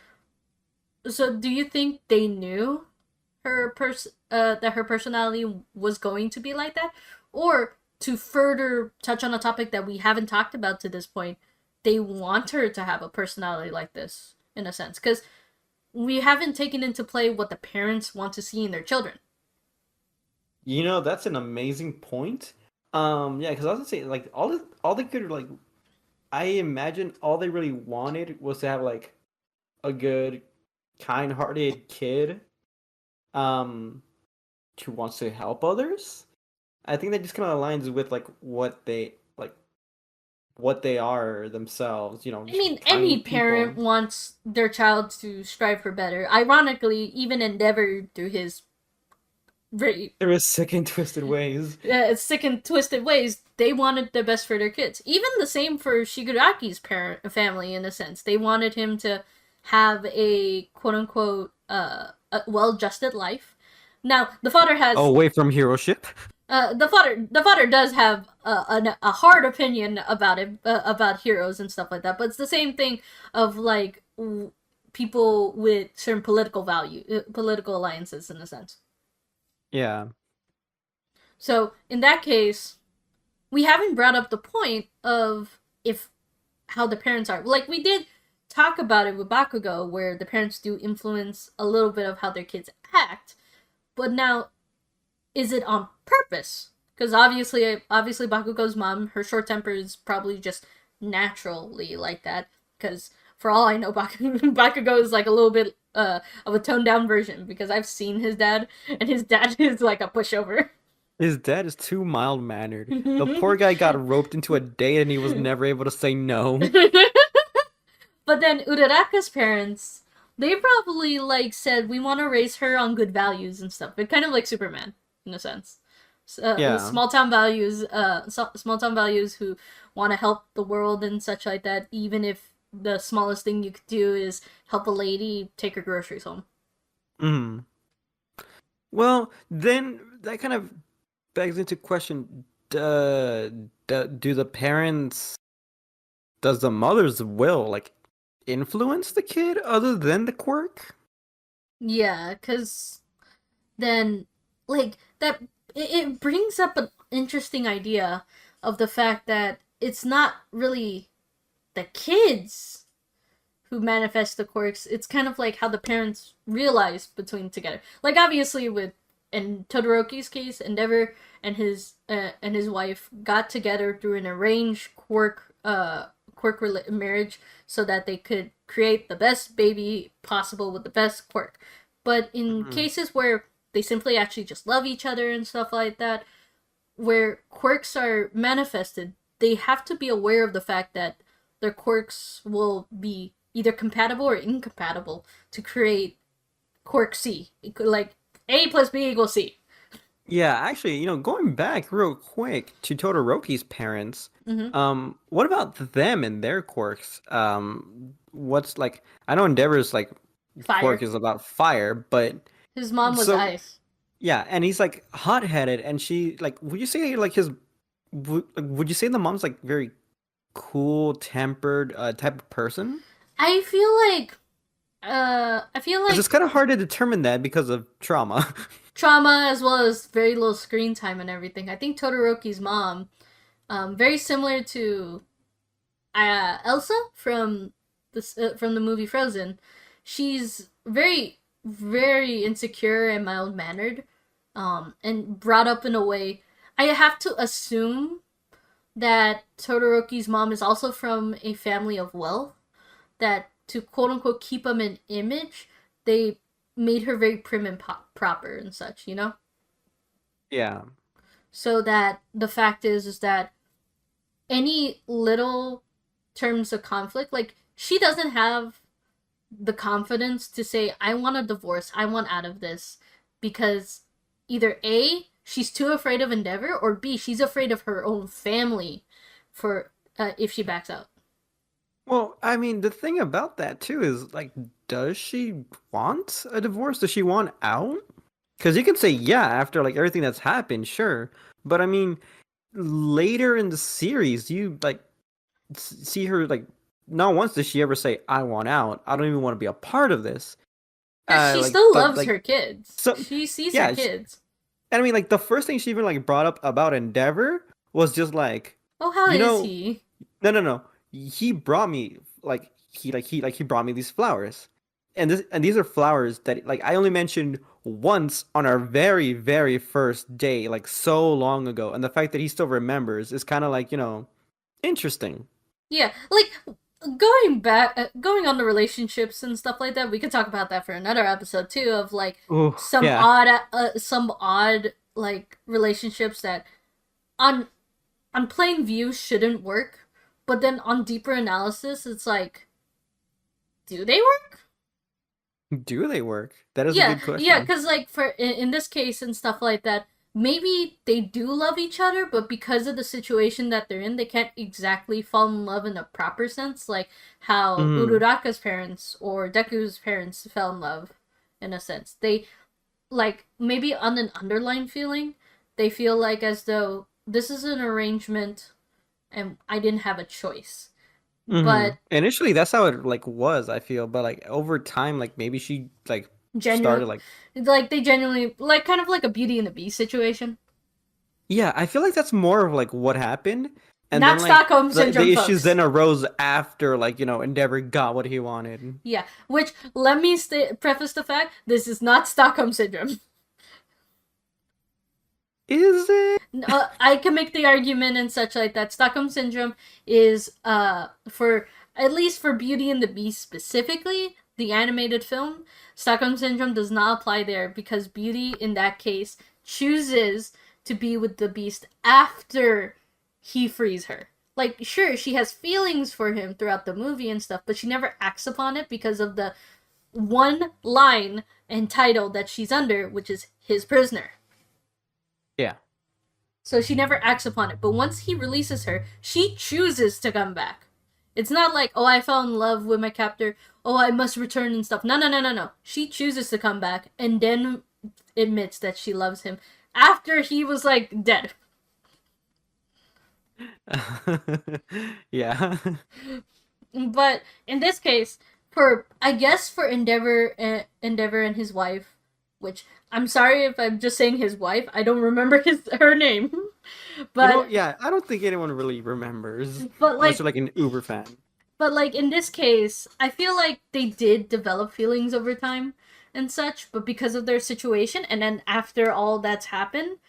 so so do you think they knew that her personality was going to be like that? Or to further touch on a topic that we haven't talked about to this point, they want her to have a personality like this in a sense because we haven't taken into play what the parents want to see in their children. that's an amazing point. Yeah, because I was gonna say like all they could like I imagine all they really wanted was to have like a good, kind-hearted kid, um, who wants to help others. I think that just kind of aligns with like what they are themselves. I Just mean, any kind parent people. wants their child to strive for better. Ironically, even Endeavor, through his very There is sick and twisted ways. sick and twisted ways, they wanted the best for their kids. Even the same for Shiguraki's parent family, in a sense. They wanted him to have a quote unquote a well-adjusted life. Now, the father has Away from hero ship. the father does have a hard opinion about it, about heroes and stuff like that. But it's the same thing of like people with certain political alliances in a sense. Yeah. So in that case, we haven't brought up the point of if how the parents are. Like we did talk about it with Bakugo, where the parents do influence a little bit of how their kids act. But now, is it on purpose? Because obviously, Bakugo's mom, her short temper is probably just naturally like that. Because for all I know, Bakugo is like a little bit of a toned down version. Because I've seen his dad, and his dad is like a pushover. His dad is too mild-mannered. The poor guy got roped into a date and he was never able to say no. But then Uraraka's parents, they probably like said we want to raise her on good values and stuff. But kind of like Superman in a sense. Yeah. Small town values, small town values who want to help the world and such like that. Even if the smallest thing you could do is help a lady take her groceries home. Hmm. Well, then that kind of begs into question: do the parents, does the mother's will like influence the kid other than the quirk? Yeah, cause then like that it brings up an interesting idea of the fact that it's not really the kids who manifest the quirks. It's kind of like how the parents realize between together. Like obviously with in Todoroki's case, Endeavor and his wife got together through an arranged marriage so that they could create the best baby possible with the best quirk. But in Hmm. cases where they simply actually just love each other and stuff like that, where quirks are manifested, they have to be aware of the fact that their quirks will be either compatible or incompatible to create quirk C. Like A plus B equals C. Yeah, actually, going back real quick to Todoroki's parents, Mm-hmm. what about them and their quirks? What's like, I know Endeavor's like quirk Fire. is about fire, but His mom was so ice. yeah, and he's like hot-headed, and she like, would you say like would you say the mom's like very cool tempered type of person? I feel like I feel Because it's like kind of hard to determine that because of trauma. trauma as well as very little screen time and everything. I think Todoroki's mom, very similar to Elsa from the movie Frozen. She's very very insecure and mild mannered, and brought up in a way. I have to assume that Todoroki's mom is also from a family of wealth. That to quote unquote keep him in image, they made her very prim and proper and such. You know, Yeah. so that the fact is that any little terms of conflict. Like, she doesn't have the confidence to say, I want a divorce, I want out of this, because either A, she's too afraid of Endeavor, or B, she's afraid of her own family for if she backs out. Well, I mean, the thing about that too is like, does she want a divorce? Does she want out? Because you can say yeah after like everything that's happened, sure. But I mean, later in the series, you like see her like not once does she ever say, "I want out. I don't even want to be a part of this." Yeah, she Like still the loves like her kids. so She sees her yeah, kids. and I mean like the first thing she even like brought up about Endeavor was just like, Oh, how you is know, he? no. He brought me he brought me these flowers. And these are flowers that like I only mentioned once on our very first day, like so long ago. And the fact that he still remembers is kind of like, interesting. Yeah, like going back, going on the relationships and stuff like that. We could talk about that for another episode too. Of like Oh, yeah. some odd like relationships that on on plain view shouldn't work, but then on deeper analysis, it's like, do they work? Do they work? That is a Yeah, good yeah, question. because like for in this case and stuff like that, maybe they do love each other, but because of the situation that they're in, they can't exactly fall in love in a proper sense, like how Mm. Uraraka's parents or Deku's parents fell in love, in a sense. They like maybe on an underlying feeling, they feel like as though this is an arrangement and I didn't have a choice. But Initially, that's how it like was, I feel, but like over time, like maybe she like genuine, started like like they genuinely like kind of like a Beauty and the Beast situation. yeah, I feel like that's more of like what happened, and Not then like Stockholm syndrome, the issues folks. then arose after like Endeavor got what he wanted. Yeah, which let me preface the fact this is not Stockholm syndrome. Is it? I can make the argument and such like that. Stockholm syndrome is for at least for Beauty and the Beast specifically, the animated film. Stockholm syndrome does not apply there because Beauty in that case chooses to be with the Beast after he frees her. Like, sure, she has feelings for him throughout the movie and stuff, but she never acts upon it because of the one line and title that she's under, which is his prisoner. Yeah. So she never acts upon it. But once he releases her, she chooses to come back. It's not like, oh, I fell in love with my captor. Oh, I must return and stuff. No. She chooses to come back and then admits that she loves him after he was like dead. Yeah. But in this case, for I guess for Endeavor and his wife, which I'm sorry if I'm just saying his wife. I don't remember her name, but Yeah, I don't think anyone really remembers but unless you're like like an Uber fan. But like in this case, I feel like they did develop feelings over time and such, but because of their situation, and then after all that's happened,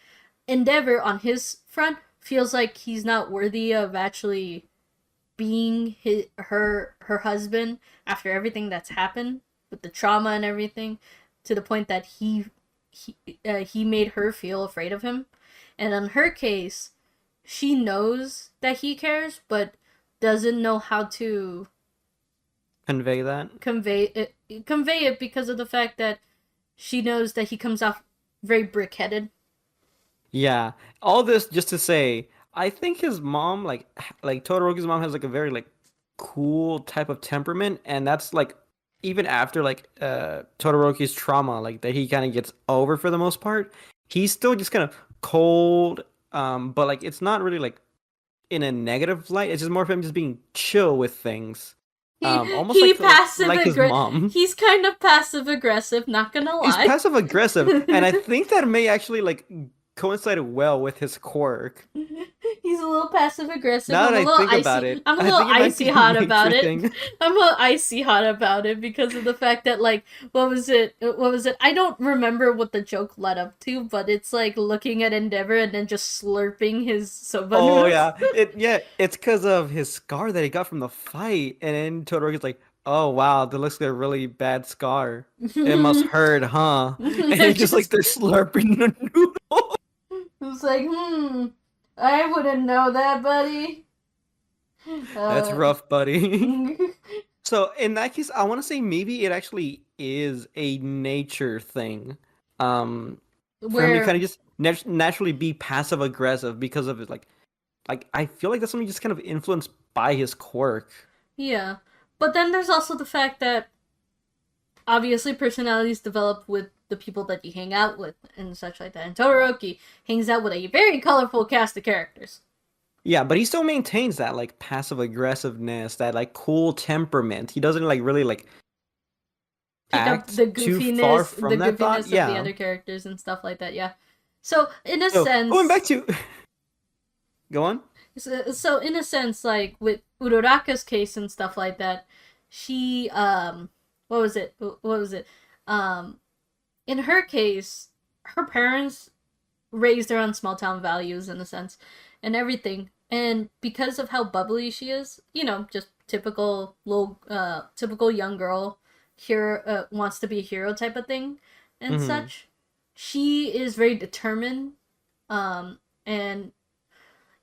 Endeavor on his front feels like he's not worthy of actually being her husband after everything that's happened with the trauma and everything, to the point that he made her feel afraid of him, and in her case, she knows that he cares, but doesn't know how to Convey that. convey it because of the fact that she knows that he comes off very brick-headed. Yeah. All this just to say, I think his mom, like Todoroki's mom, has like a very like cool type of temperament, and that's like even after like Todoroki's trauma, like that he kind of gets over for the most part. He's still just kind of cold, but like it's not really like in a negative light. It's just more of him just being chill with things. Almost He passive like his aggressive. mom. He's kind of passive aggressive. Not gonna He's lie. passive aggressive, and I think that may actually like coincide well with his quirk. He's a little passive aggressive. Now I'm that a I little think about icy. it, I'm a I little think it might icy be a hot about nature it. thing. I'm a little icy hot about it because of the fact that like what was it? What was it? I don't remember what the joke led up to, but it's like looking at Endeavor and then just slurping his soba Oh noodles. yeah, it's because of his scar that he got from the fight, and then Todoroki's like, "Oh wow, that looks like a really bad scar. It must hurt, huh?" And he's just like Just they're slurping the noodle. it was like, I wouldn't know that, buddy. That's uh, rough, buddy. So in that case, I want to say maybe it actually is a nature thing. Um, for him to kind where of just naturally be passive aggressive because of his like I feel like that's something just kind of influenced by his quirk. yeah, but then there's also the fact that obviously personalities develop with the people that you hang out with and such like that. And Todoroki hangs out with a very colorful cast of characters. Yeah, but he still maintains that like passive aggressiveness, that like cool temperament. He doesn't like really like Pick up act too far the from that thought. goofiness of the Yeah. other characters and stuff like that. Yeah. So in a So going back sense, to go on. so in a sense, like with Uraraka's case and stuff like that, she what was it? What was it? Um, in her case, her parents raised her on small town values in a sense, and everything. And because of how bubbly she is, just typical young girl, hero wants to be a hero type of thing, and Hmm. such. She is very determined, and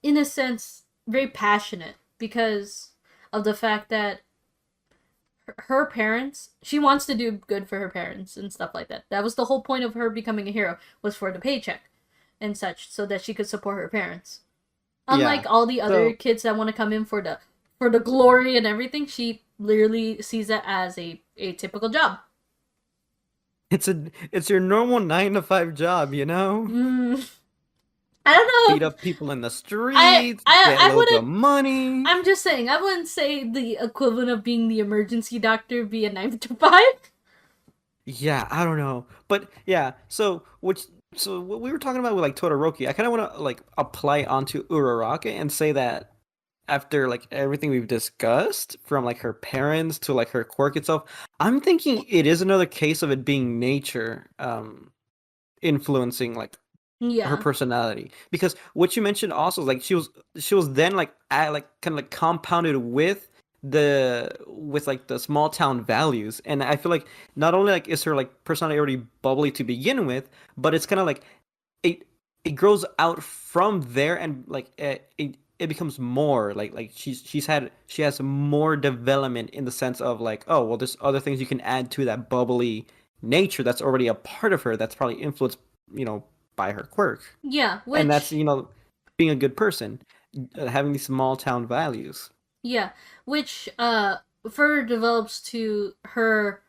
in a sense, very passionate because of the fact that her parents, she wants to do good for her parents and stuff like that. That was the whole point of her becoming a hero, was for the paycheck and such, so that she could support her parents. Yeah. Unlike all the other So kids that want to come in for the glory and everything, she literally sees it as a typical job. it's your normal 9 to 5 job, you know? Mm, I Beat don't know. up people in the I streets, I get I loads of wouldn't. money. I'm just saying. I wouldn't say the equivalent of being the emergency doctor be a 9 to 5. Yeah, I don't know. But yeah, so what we were talking about with like Todoroki, I kind of want to like apply onto Uraraka and say that after like everything we've discussed, from like her parents to like her quirk itself, I'm thinking it is another case of it being nature influencing like her Yeah. personality. Because what you mentioned also is like she was then like like kind of like compounded with like the small town values, and I feel like not only like is her like personality already bubbly to begin with, but it's kind of like it it grows out from there, and like it becomes more like she has more development in the sense of like, oh well, there's other things you can add to that bubbly nature that's already a part of her, that's probably influenced, you know, by her quirk. Yeah. And that's, Which you know, being a good person, having these small town values. yeah. Which further develops to her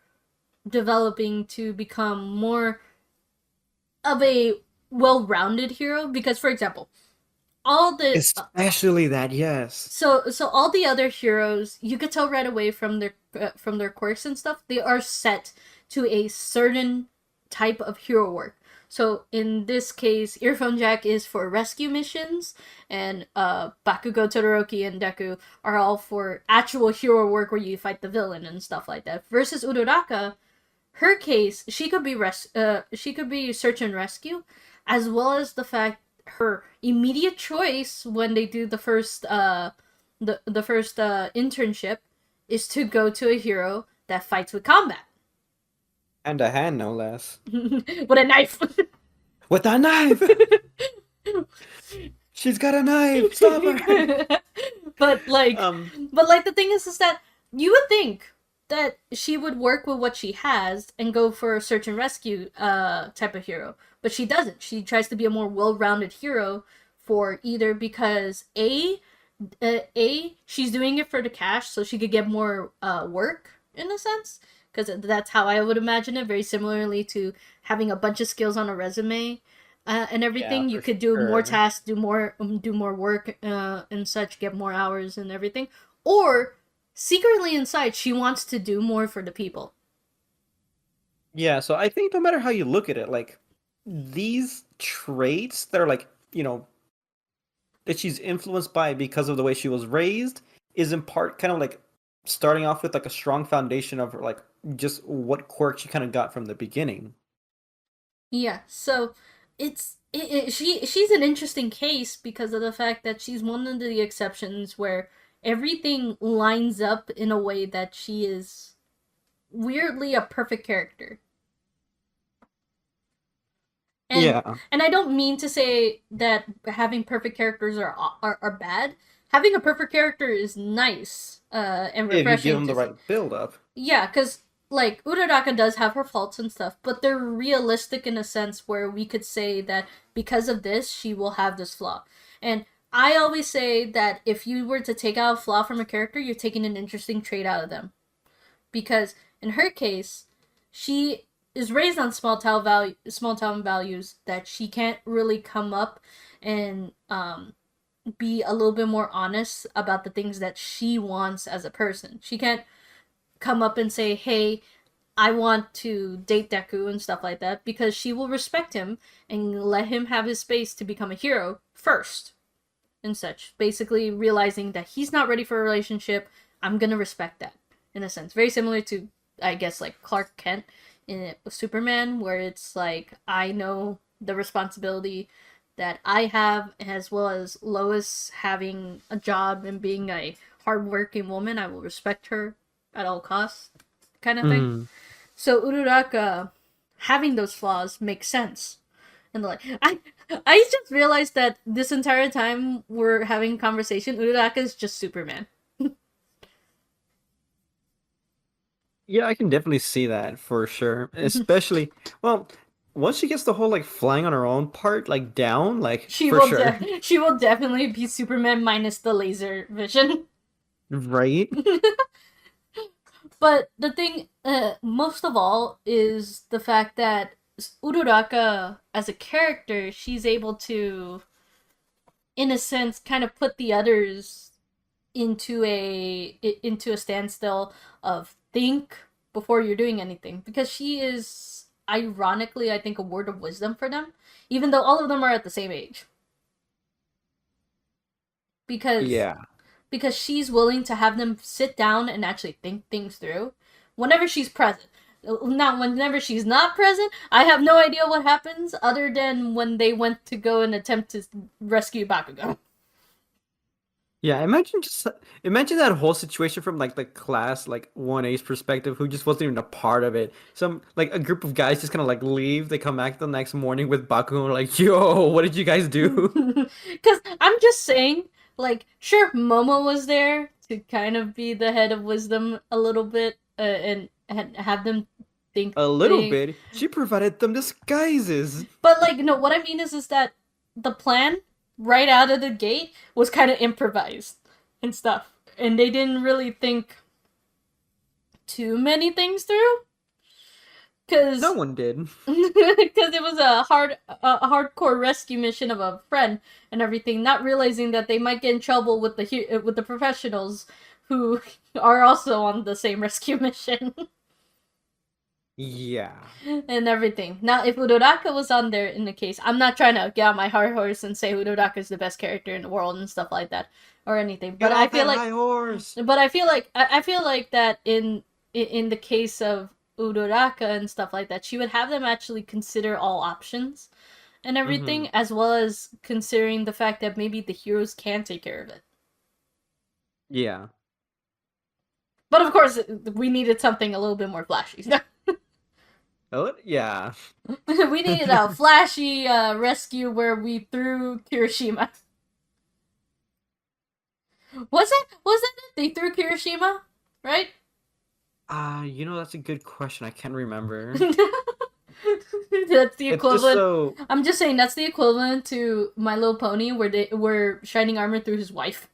developing to become more of a well-rounded hero because for example, all the Especially that, yes. so all the other heroes, you could tell right away from their quirks and stuff, they are set to a certain type of hero work. So in this case, Earphone Jack is for rescue missions, and Bakugo, Todoroki, and Deku are all for actual hero work where you fight the villain and stuff like that. Versus Uraraka, her case, she could be search and rescue, as well as the fact her immediate choice when they do the first internship is to go to a hero that fights with combat And a hand, no less. with a knife. With a knife! She's got a knife! Stop her! but like Um, the thing is that you would think that she would work with what she has and go for a search and rescue type of hero, but she doesn't. She tries to be a more well-rounded hero for either because a she's doing it for the cash so she could get more work in a sense, because that's how I would imagine it, very similarly to having a bunch of skills on a resume and yeah, everything. You for could do more sure. tasks, do more work and such, get more hours and everything. Or secretly inside, she wants to do more for the people. Yeah, so I think no matter how you look at it, like these traits that are like, you know, that she's influenced by because of the way she was raised is in part kind of like starting off with like a strong foundation of like just what quirk she kind of got from the beginning. Yeah, so she's an interesting case because of the fact that she's one of the exceptions where everything lines up in a way that she is weirdly a perfect character. And Yeah. and I don't mean to say that having perfect characters are bad. having a perfect character is nice and If you give refreshing them the to see. right build up. Yeah, because like Uraraka does have her faults and stuff, but they're realistic in a sense where we could say that because of this, she will have this flaw. And I always say that if you were to take out a flaw from a character, you're taking an interesting trait out of them. Because in her case, she is raised on small town values that she can't really come up and be a little bit more honest about the things that she wants as a person. She can't come up and say, "Hey, I want to date Deku" and stuff like that, because she will respect him and let him have his space to become a hero first and such. Basically, realizing that he's not ready for a relationship, I'm gonna respect that in a sense. Very similar to, I guess, like Clark Kent in Superman, where it's like, I know the responsibility that I have, as well as Lois having a job and being a hardworking woman. I will respect her at all costs, kind of thing. Mm. So Uraraka having those flaws makes sense. And like I just realized that this entire time we're having a conversation, Uraraka is just Superman. Yeah, I can definitely see that for sure. Especially, well, once she gets the whole like flying on her own part like down, like for sure. She will definitely be Superman minus the laser vision. Right? But the thing, most of all, is the fact that Uraraka, as a character, she's able to, in a sense, kind of put the others into a standstill of think before you're doing anything, because she is ironically, I think, a word of wisdom for them, even though all of them are at the same age, because Yeah. she's willing to have them sit down and actually think things through whenever she's present. Now, whenever she's not present, I have no idea what happens other than when they went to go and attempt to rescue Bakugo. Yeah, imagine that whole situation from like the class like 1A's perspective who just wasn't even a part of it. Some like a group of guys just kind of like leave, they come back the next morning with Baku and are like, "Yo, what did you guys do?" Because I'm just saying, like, sure, Momo was there to kind of be the head of wisdom a little bit, and have them think A little things. bit. She provided them disguises. But like, no, what I mean is that the plan right out of the gate was kind of improvised and stuff, and they didn't really think too many things through, No because one did. it was a hardcore rescue mission of a friend and everything, not realizing that they might get in trouble with the professionals who are also on the same rescue mission. Yeah. And everything. Now, if Uraraka was on there in the case, I'm not trying to get on my high horse and say Uraraka is the best character in the world and stuff like that or anything, Get but I off feel that like high horse. I feel like that in the case of Uraraka and stuff like that, she would have them actually consider all options and Mm-hmm. everything, as well as considering the fact that maybe the heroes can take care of it. Yeah. But of course, we needed something a little bit more flashy. Oh, yeah. We needed a flashy rescue where we threw Kirishima. Was it they threw Kirishima, right? That's a good question. I can't remember. That's the It's just equivalent. so I'm just saying that's the equivalent to My Little Pony, where Shining Armor threw his wife.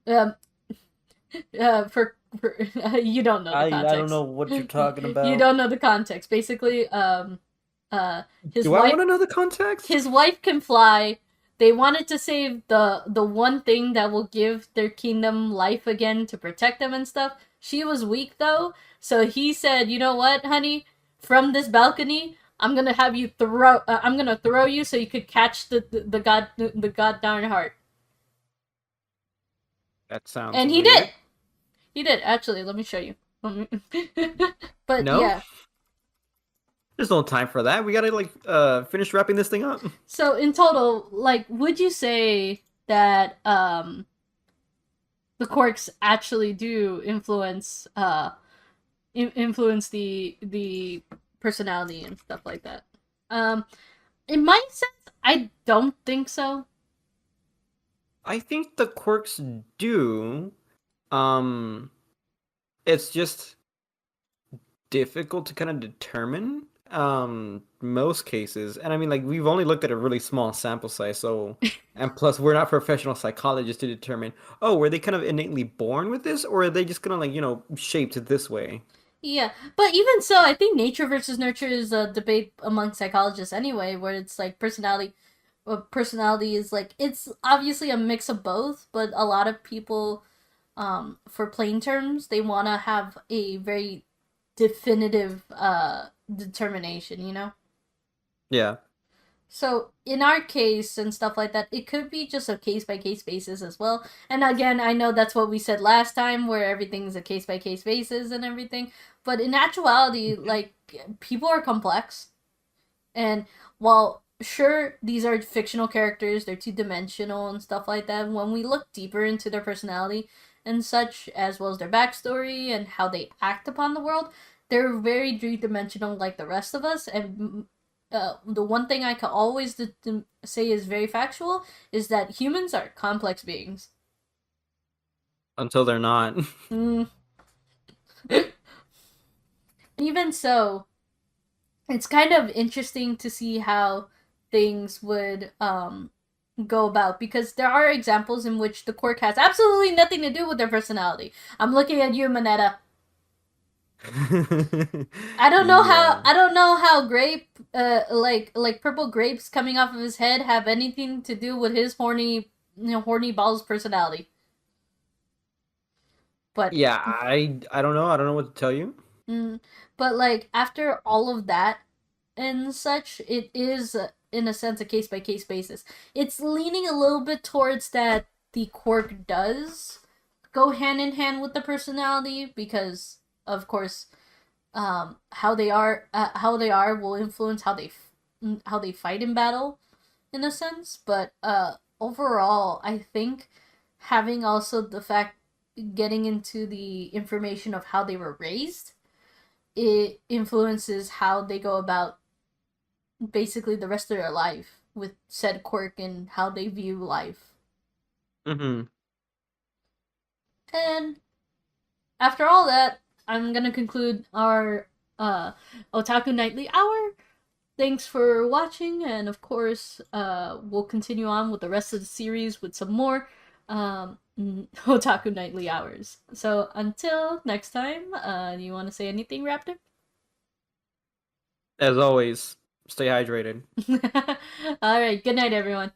Um, for you don't know the I don't context. know what you're talking You about. don't know the context. Basically, his Do I wife want to know the context? his wife can fly. They wanted to save the one thing that will give their kingdom life again to protect them and stuff. She was weak though, so he said, "You know what, honey? From this balcony, I'm gonna throw you so you could catch the god darn heart." That sounds And he did. weird. He did actually. Let me show you. But No, yeah. there's no time for that. We gotta like finish wrapping this thing up. So in total, like, would you say that the quirks actually do influence the personality and stuff like that? Um, in my sense, I don't think so. I think the quirks do. Um, it's just difficult to kind of determine most cases. And I mean, like, we've only looked at a really small sample size, so, and plus we're not professional psychologists to determine, oh, were they kind of innately born with this, or are they just kind of like, shaped this way? Yeah, but even so, I think nature versus nurture is a debate among psychologists anyway, where it's like personality is like it's obviously a mix of both, but a lot of people, for plain terms, they want to have a very definitive determination, you know. Yeah. So in our case and stuff like that, it could be just a case by case basis as well. And again, I know that's what we said last time, where everything's a case by case basis and everything. But in actuality, like people are complex, and while sure these are fictional characters, they're two dimensional and stuff like that. When we look deeper into their personality and such, as well as their backstory and how they act upon the world, they're very three dimensional like the rest of us. And the one thing I can always say is very factual is that humans are complex beings. Until they're not. Mm. Even so, it's kind of interesting to see how things would go about because there are examples in which the quirk has absolutely nothing to do with their personality. I'm looking at you, Manetta. Yeah. I don't know how grape like purple grapes coming off of his head have anything to do with his horny balls personality. But Yeah, I don't know. I don't know what to tell you. mm, but like after all of that and such, it is in a sense a case by case basis. It's leaning a little bit towards that the quirk does go hand in hand with the personality because of course how they are will influence how they fight in battle in a sense, but overall I think having also the fact getting into the information of how they were raised, it influences how they go about basically the rest of their life with said quirk and how they view life. Hmm. And after all that, I'm gonna conclude our uh, Otaku Nightly Hour. Thanks for watching, and of course, we'll continue on with the rest of the series with some more Otaku Nightly Hours. So until next time, do you want to say anything, Raptor? As always, stay hydrated. All right, good night, everyone.